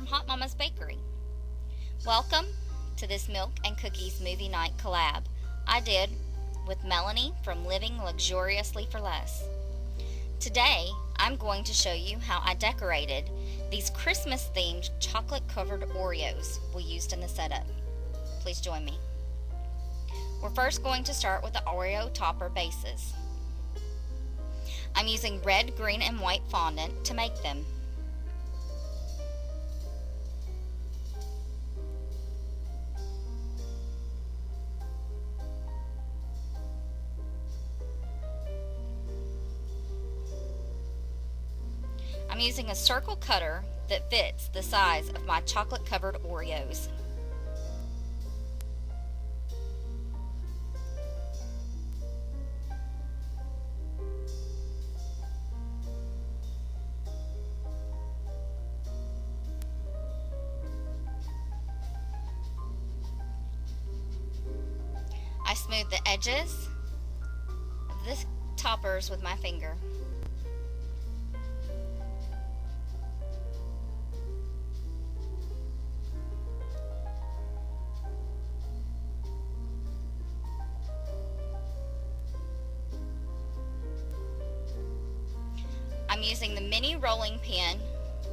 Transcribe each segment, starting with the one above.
from Hot Mama's Bakery. Welcome to this Milk and Cookies movie night collab I did with Melanie from Living Luxuriously for Less. Today, I'm going to show you how I decorated these Christmas-themed chocolate-covered Oreos we used in the setup. Please join me. We're first going to start with the Oreo topper bases. I'm using red, green, and white fondant to make them. I'm using a circle cutter that fits the size of my chocolate-covered Oreos. I smooth the edges of the toppers with my finger. I'm using the mini rolling pin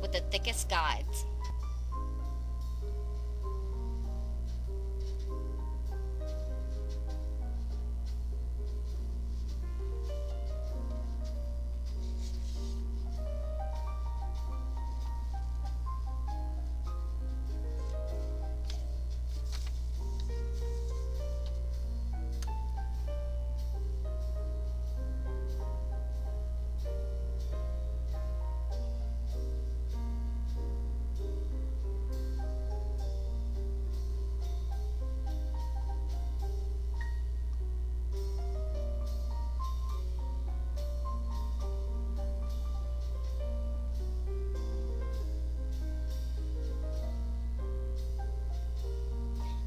with the thickest guides.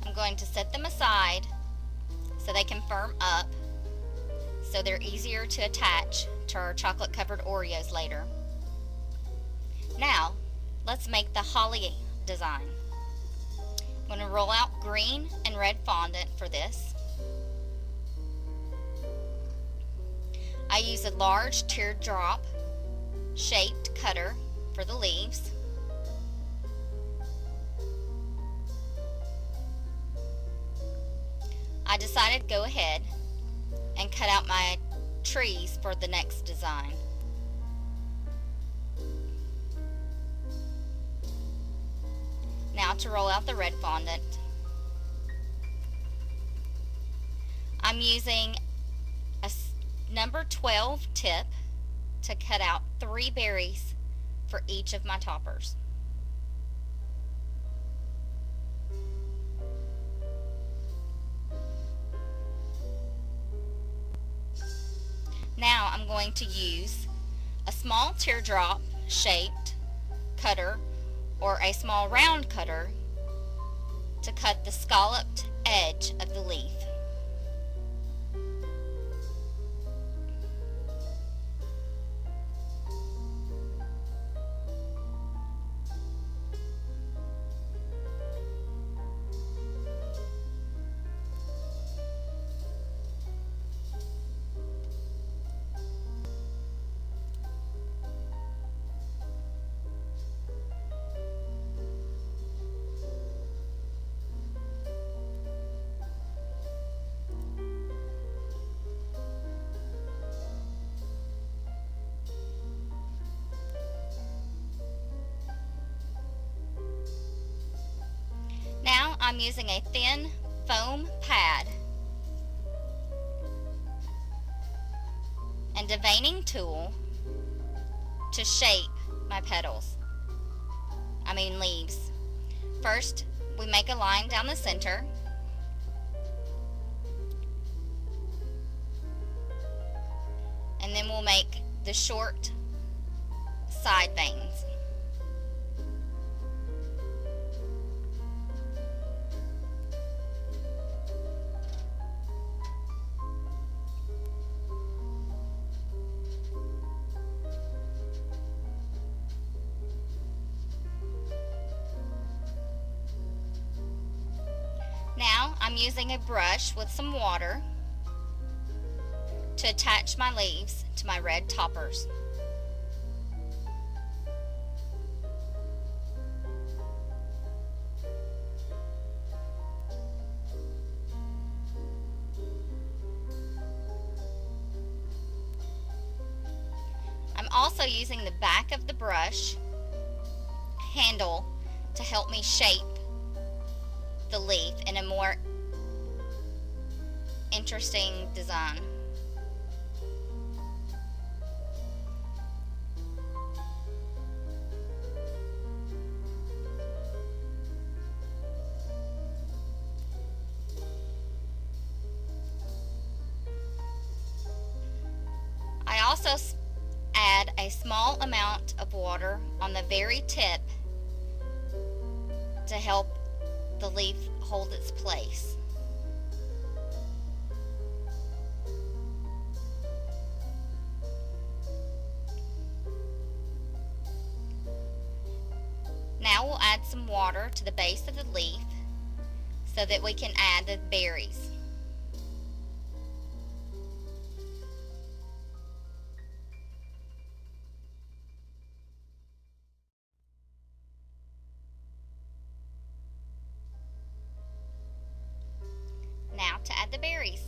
I'm going to set them aside so they can firm up so they're easier to attach to our chocolate covered Oreos later. Now let's make the holly design. I'm going to roll out green and red fondant for this. I use a large teardrop shaped cutter for the leaves. I decided to go ahead and cut out my trees for the next design. Now to roll out the red fondant. I'm using a number 12 tip to cut out 3 berries for each of my toppers. Now I'm going to use a small teardrop shaped cutter or a small round cutter to cut the scalloped edge of the leaf. Now I'm using a thin foam pad and a veining tool to shape my leaves. First, we make a line down the center. And then we'll make the short side veins. I'm using a brush with some water to attach my leaves to my red toppers. I'm also using the back of the brush handle to help me shape the leaf in a more interesting design. I also add a small amount of water on the very tip to help the leaf hold its place. Now we'll add some water to the base of the leaf so that we can add the berries. Now to add the berries.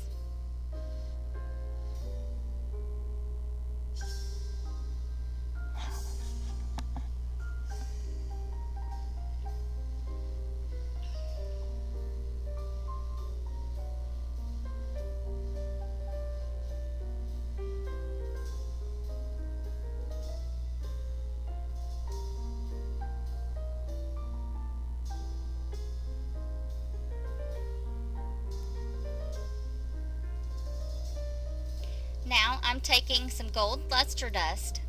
Now I'm taking some gold luster dust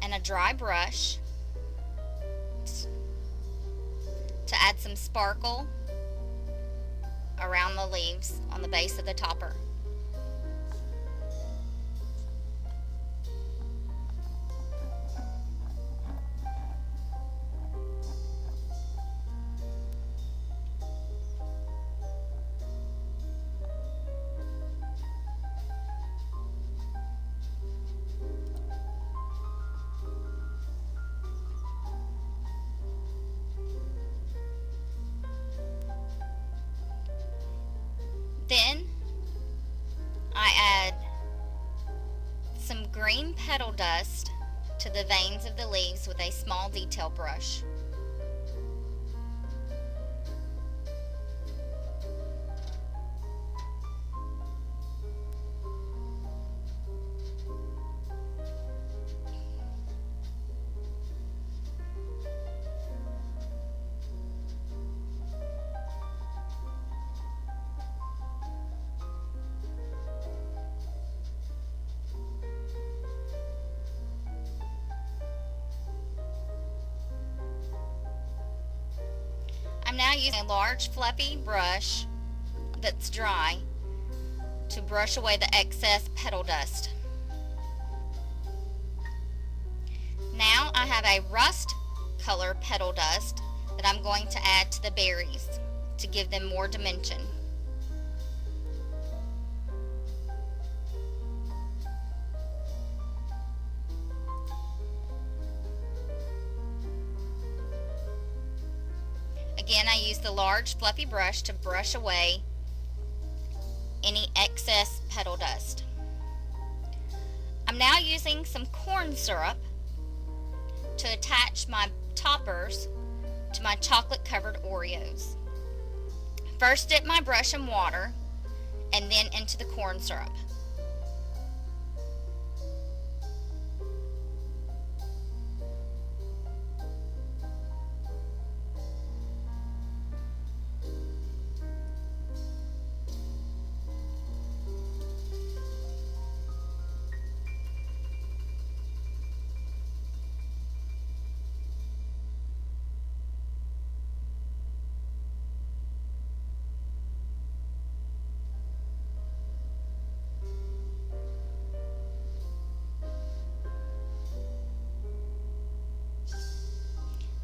and a dry brush to add some sparkle around the leaves on the base of the topper. Then I add some green petal dust to the veins of the leaves with a small detail brush. I'm now using a large fluffy brush that's dry to brush away the excess petal dust. Now I have a rust color petal dust that I'm going to add to the berries to give them more dimension. Again, I use the large fluffy brush to brush away any excess petal dust. I'm now using some corn syrup to attach my toppers to my chocolate covered Oreos. First dip my brush in water and then into the corn syrup.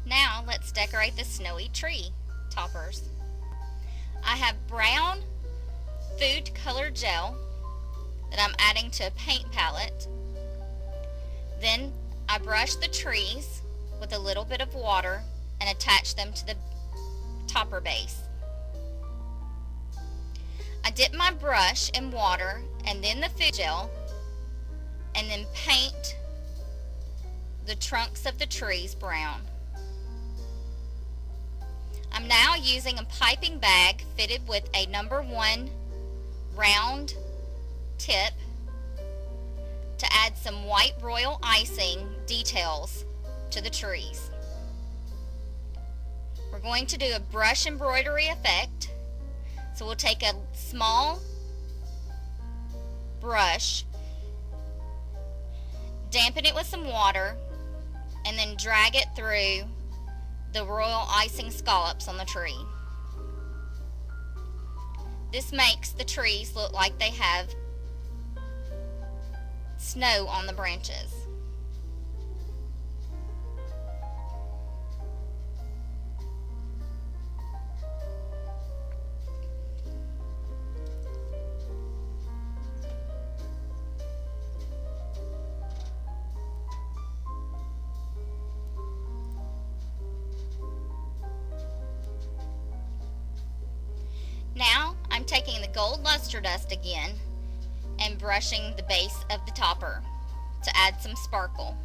Now let's decorate the snowy tree. toppers. I have brown food color gel that I'm adding to a paint palette. Then I brush the trees with a little bit of water and attach them to the topper base. I dip my brush in water and then the food gel, and then paint the trunks of the trees brown. I'm now using a piping bag fitted with a #1 round tip to add some white royal icing details to the trees. We're going to do a brush embroidery effect. So we'll take a small brush, dampen it with some water, and then drag it through the royal icing scallops on the tree. This makes the trees look like they have snow on the branches. Now I'm taking the gold luster dust again and brushing the base of the topper to add some sparkle.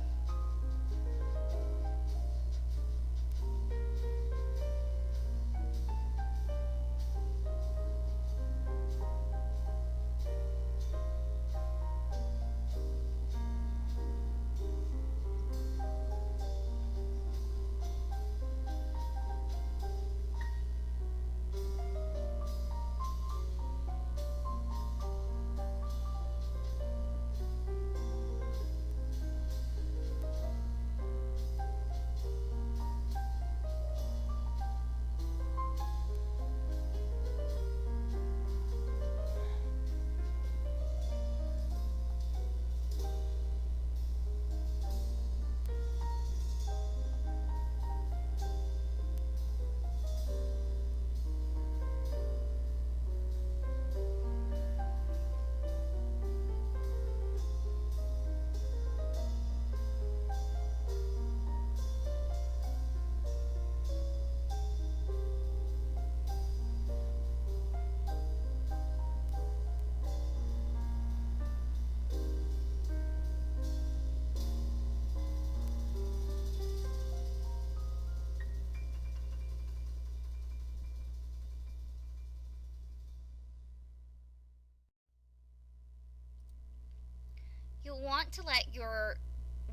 You'll want to let your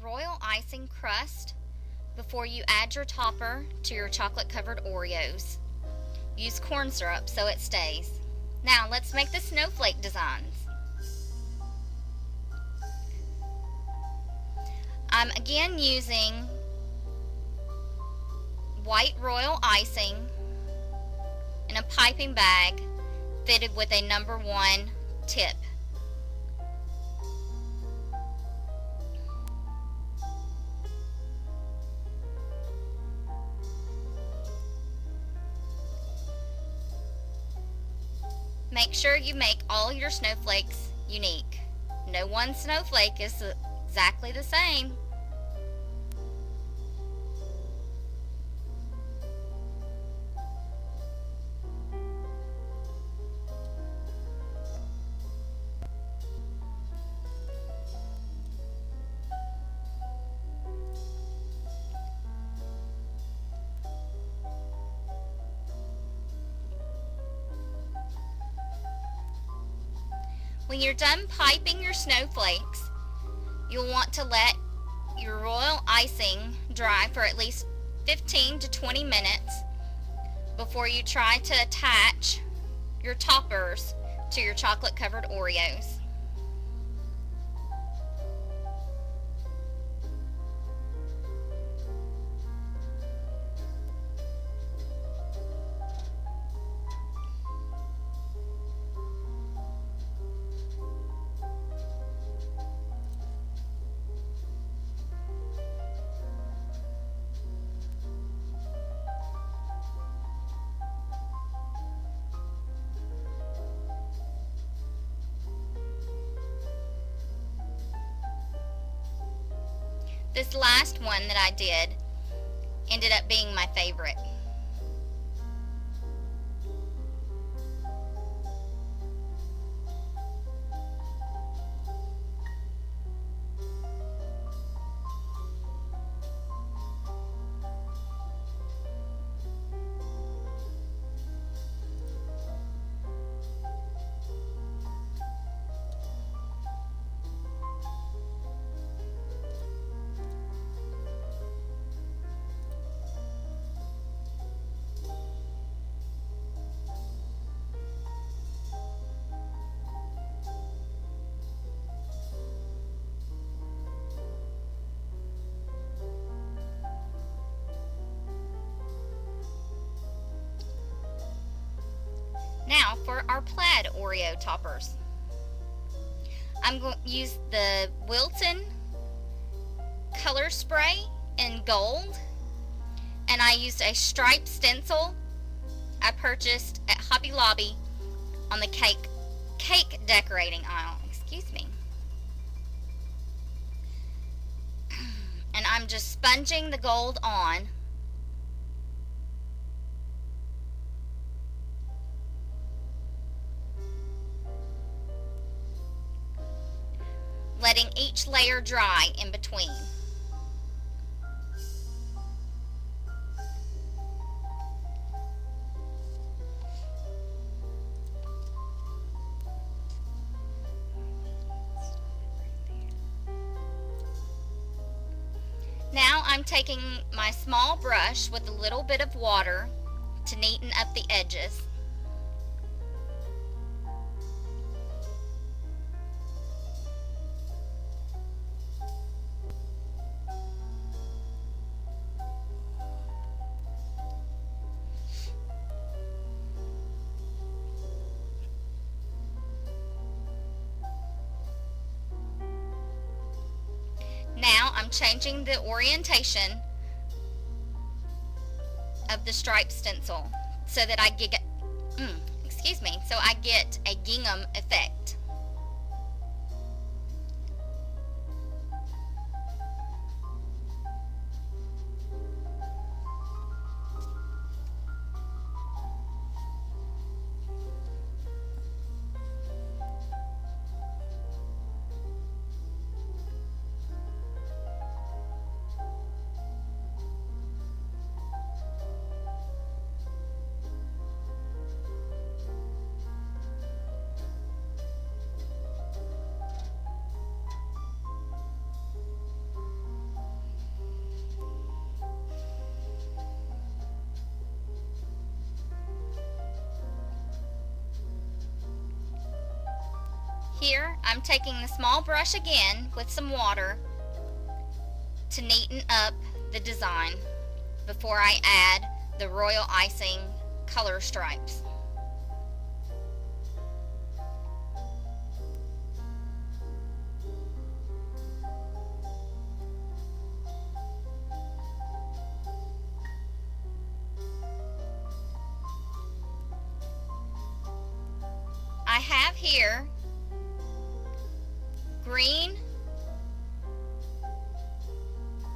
royal icing crust before you add your topper to your chocolate covered Oreos. Use corn syrup so it stays. Now let's make the snowflake designs. I'm again using white royal icing in a piping bag fitted with a #1 tip. Make sure you make all your snowflakes unique. No one snowflake is exactly the same. When you're done piping your snowflakes, you'll want to let your royal icing dry for at least 15 to 20 minutes before you try to attach your toppers to your chocolate covered Oreos. This last one that I did ended up being my favorite. Now for our Plaid Oreo toppers. I'm going to use the Wilton color spray in gold, and I used a striped stencil I purchased at Hobby Lobby on the cake decorating aisle. Excuse me. And I'm just sponging the gold on. Letting each layer dry in between. Now I'm taking my small brush with a little bit of water to neaten up the edges. Now I'm changing the orientation of the striped stencil so that I get a gingham effect. Here, I'm taking the small brush again with some water to neaten up the design before I add the royal icing color stripes. I have here green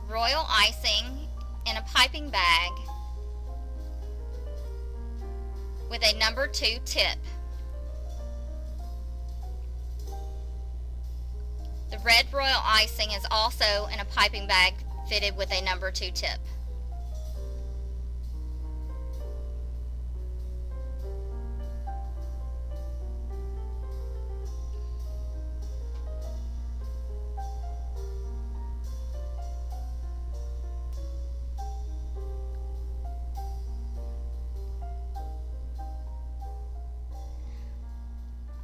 royal icing in a piping bag with a number 2 tip. The red royal icing is also in a piping bag fitted with a number 2 tip.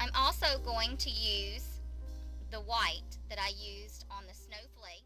I'm also going to use the white that I used on the Snowflake.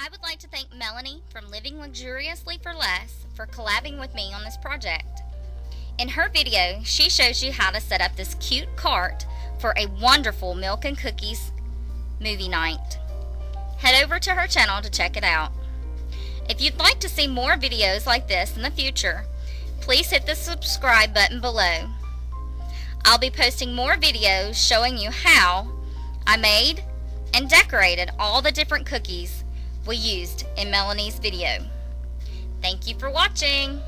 I would like to thank Melanie from Living Luxuriously for Less for collabing with me on this project. In her video, she shows you how to set up this cute cart for a wonderful milk and cookies movie night. Head over to her channel to check it out. If you'd like to see more videos like this in the future, please hit the subscribe button below. I'll be posting more videos showing you how I made and decorated all the different cookies we used in Melanie's video. Thank you for watching.